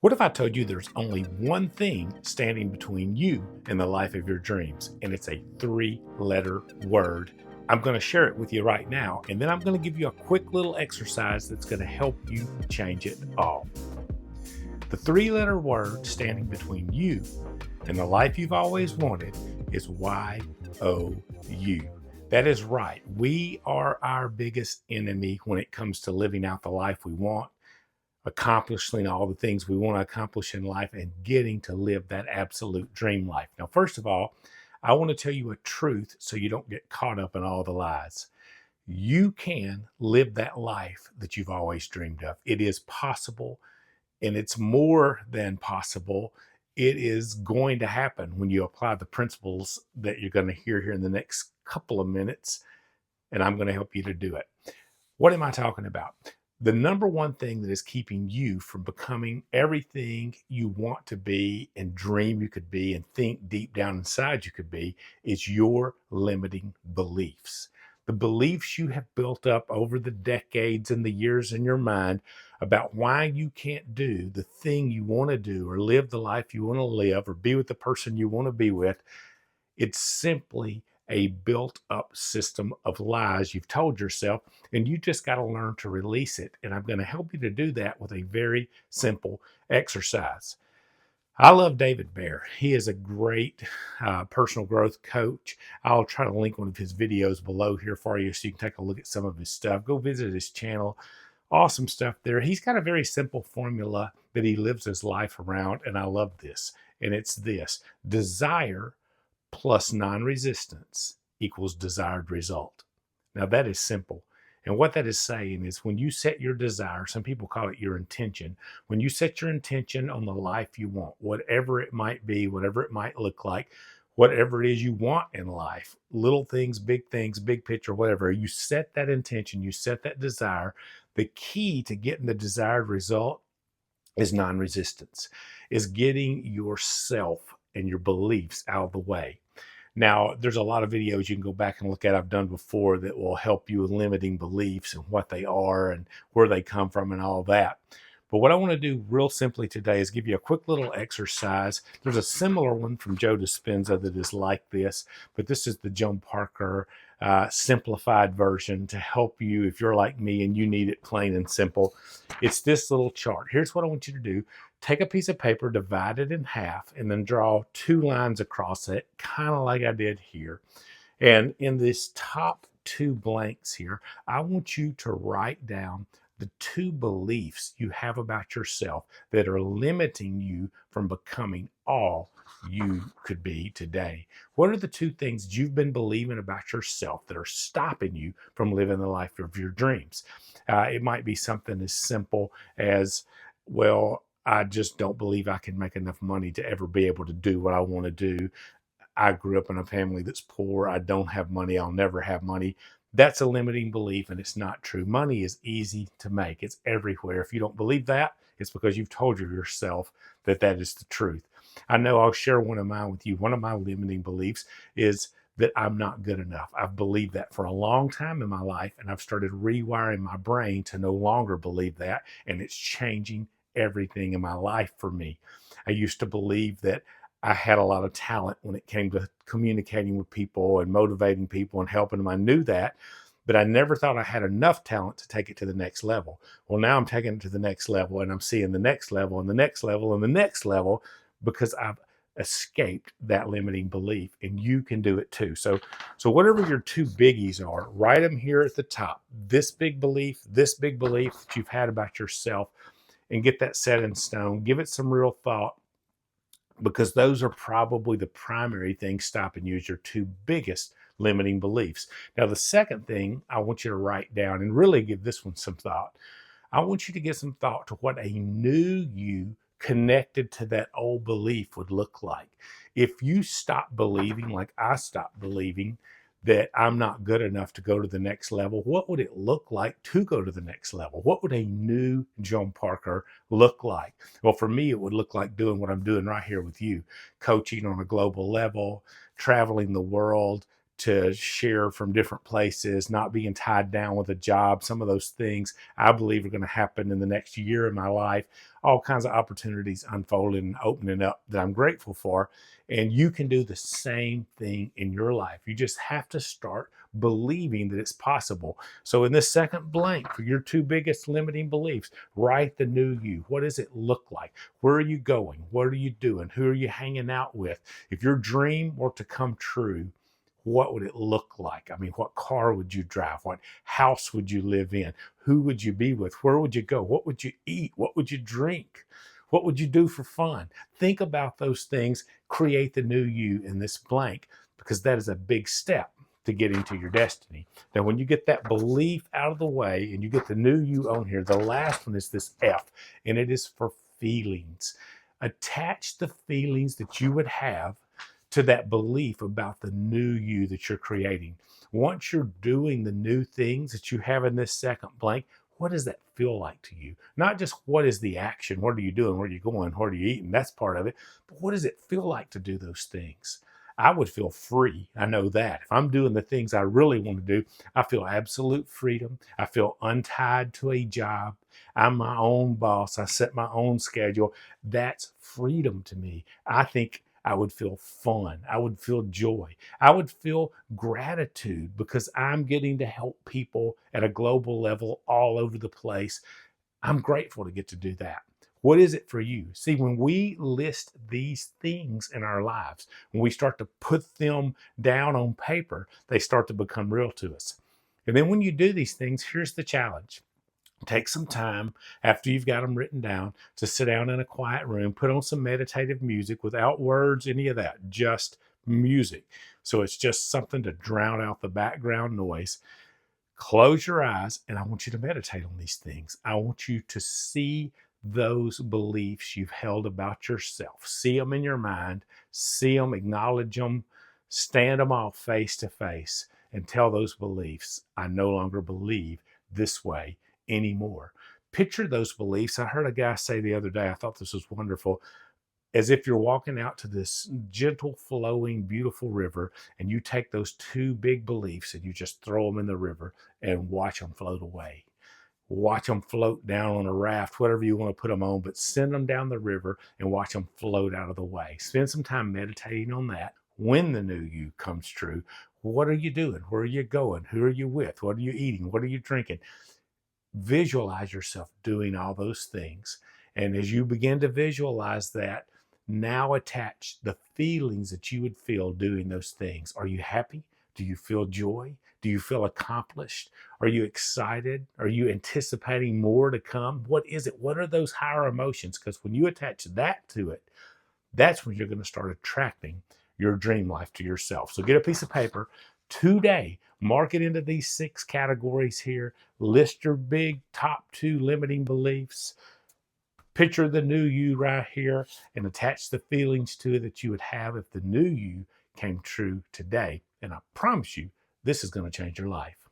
What if I told you there's only one thing standing between you and the life of your dreams, and it's a three-letter word? I'm going to share it with you right now, and then I'm going to give you a quick little exercise that's going to help you change it all. The three-letter word standing between you and the life you've always wanted is YOU. That is right. We are our biggest enemy when it comes to living out the life we want, accomplishing all the things we want to accomplish in life, and getting to live that absolute dream life. Now, first of all, I want to tell you a truth so you don't get caught up in all the lies. You can live that life that you've always dreamed of. It is possible, and it's more than possible. It is going to happen when you apply the principles that you're going to hear here in the next couple of minutes, and I'm going to help you to do it. What am I talking about? The number one thing that is keeping you from becoming everything you want to be and dream you could be and think deep down inside you could be is your limiting beliefs. The beliefs you have built up over the decades and the years in your mind about why you can't do the thing you want to do or live the life you want to live or be with the person you want to be with. It's simply a built up system of lies you've told yourself, and you just got to learn to release it. And I'm going to help you to do that with a very simple exercise. I love David Bear. He is a great personal growth coach. I'll try to link one of his videos below here for you so you can take a look at some of his stuff. Go visit his channel. Awesome stuff there. He's got a very simple formula that he lives his life around, and I love this. And it's this: desire plus non-resistance equals desired result. Now that is simple. And what that is saying is when you set your desire, some people call it your intention, when you set your intention on the life you want, whatever it might be, whatever it might look like, whatever it is you want in life, little things, big picture, whatever, you set that intention, you set that desire. The key to getting the desired result is non-resistance, is getting yourself and your beliefs out of the way. Now, there's a lot of videos you can go back and look at I've done before that will help you with limiting beliefs and what they are and where they come from and all that. But what I want to do real simply today is give you a quick little exercise. There's a similar one from Joe Dispenza that is like this, but this is the Joan Parker simplified version to help you if you're like me and you need it plain and simple. It's this little chart. Here's what I want you to do. Take a piece of paper, divide it in half, and then draw two lines across it, kind of like I did here. And in this top two blanks here, I want you to write down the two beliefs you have about yourself that are limiting you from becoming all you could be today. What are the two things you've been believing about yourself that are stopping you from living the life of your dreams? It might be something as simple as, well, I just don't believe I can make enough money to ever be able to do what I want to do. I grew up in a family that's poor. I don't have money. I'll never have money. That's a limiting belief, and it's not true. Money is easy to make. It's everywhere. If you don't believe that, it's because you've told yourself that that is the truth. I know I'll share one of mine with you. One of my limiting beliefs is that I'm not good enough. I've believed that for a long time in my life, and I've started rewiring my brain to no longer believe that, and it's changing everything in my life for me. I used to believe that I had a lot of talent when it came to communicating with people and motivating people and helping them. I knew that, but I never thought I had enough talent to take it to the next level. Well, now I'm taking it to the next level, and I'm seeing the next level and the next level and the next level because I've escaped that limiting belief, and you can do it too. So whatever your two biggies are, write them here at the top. This big belief that you've had about yourself, and get that set in stone. Give it some real thought, because those are probably the primary things stopping you as your two biggest limiting beliefs. Now, the second thing I want you to write down and really give this one some thought. I want you to give some thought to what a new you connected to that old belief would look like. If you stop believing, like I stopped believing, that I'm not good enough to go to the next level, what would it look like to go to the next level? What would a new Joan Parker look like? Well, for me, it would look like doing what I'm doing right here with you, coaching on a global level, traveling the world, to share from different places, not being tied down with a job. Some of those things I believe are going to happen in the next year in my life. All kinds of opportunities unfolding and opening up that I'm grateful for. And you can do the same thing in your life. You just have to start believing that it's possible. So in this second blank for your two biggest limiting beliefs, write the new you. What does it look like? Where are you going? What are you doing? Who are you hanging out with? If your dream were to come true, what would it look like? I mean, what car would you drive? What house would you live in? Who would you be with? Where would you go? What would you eat? What would you drink? What would you do for fun? Think about those things. Create the new you in this blank, because that is a big step to getting to your destiny. Now, when you get that belief out of the way and you get the new you on here, the last one is this F, and it is for feelings. Attach the feelings that you would have to that belief about the new you that you're creating. Once you're doing the new things that you have in this second blank, what does that feel like to you? Not just what is the action, what are you doing, where are you going, what are you eating? That's part of it. But what does it feel like to do those things? I would feel free. I know that. If I'm doing the things I really want to do, I feel absolute freedom. I feel untied to a job. I'm my own boss. I set my own schedule. That's freedom to me. I think I would feel fun. I would feel joy. I would feel gratitude because I'm getting to help people at a global level all over the place. I'm grateful to get to do that. What is it for you? See, when we list these things in our lives, when we start to put them down on paper, they start to become real to us. And then when you do these things, here's the challenge. Take some time after you've got them written down to sit down in a quiet room, put on some meditative music without words, any of that, just music. So it's just something to drown out the background noise. Close your eyes, and I want you to meditate on these things. I want you to see those beliefs you've held about yourself. See them in your mind, see them, acknowledge them, stand them all face to face, and tell those beliefs, I no longer believe this way anymore. Picture those beliefs. I heard a guy say the other day, I thought this was wonderful, as if you're walking out to this gentle, flowing, beautiful river, and you take those two big beliefs and you just throw them in the river and watch them float away. Watch them float down on a raft, whatever you want to put them on, but send them down the river and watch them float out of the way. Spend some time meditating on that. When the new you comes true, what are you doing? Where are you going? Who are you with? What are you eating? What are you drinking? Visualize yourself doing all those things. And as you begin to visualize that, now attach the feelings that you would feel doing those things. Are you happy? Do you feel joy? Do you feel accomplished? Are you excited? Are you anticipating more to come? What is it? What are those higher emotions? Because when you attach that to it, that's when you're going to start attracting your dream life to yourself. So get a piece of paper today, mark it into these 6 categories here, list your big top 2 limiting beliefs, picture the new you right here, and attach the feelings to it that you would have if the new you came true today. And I promise you, this is going to change your life.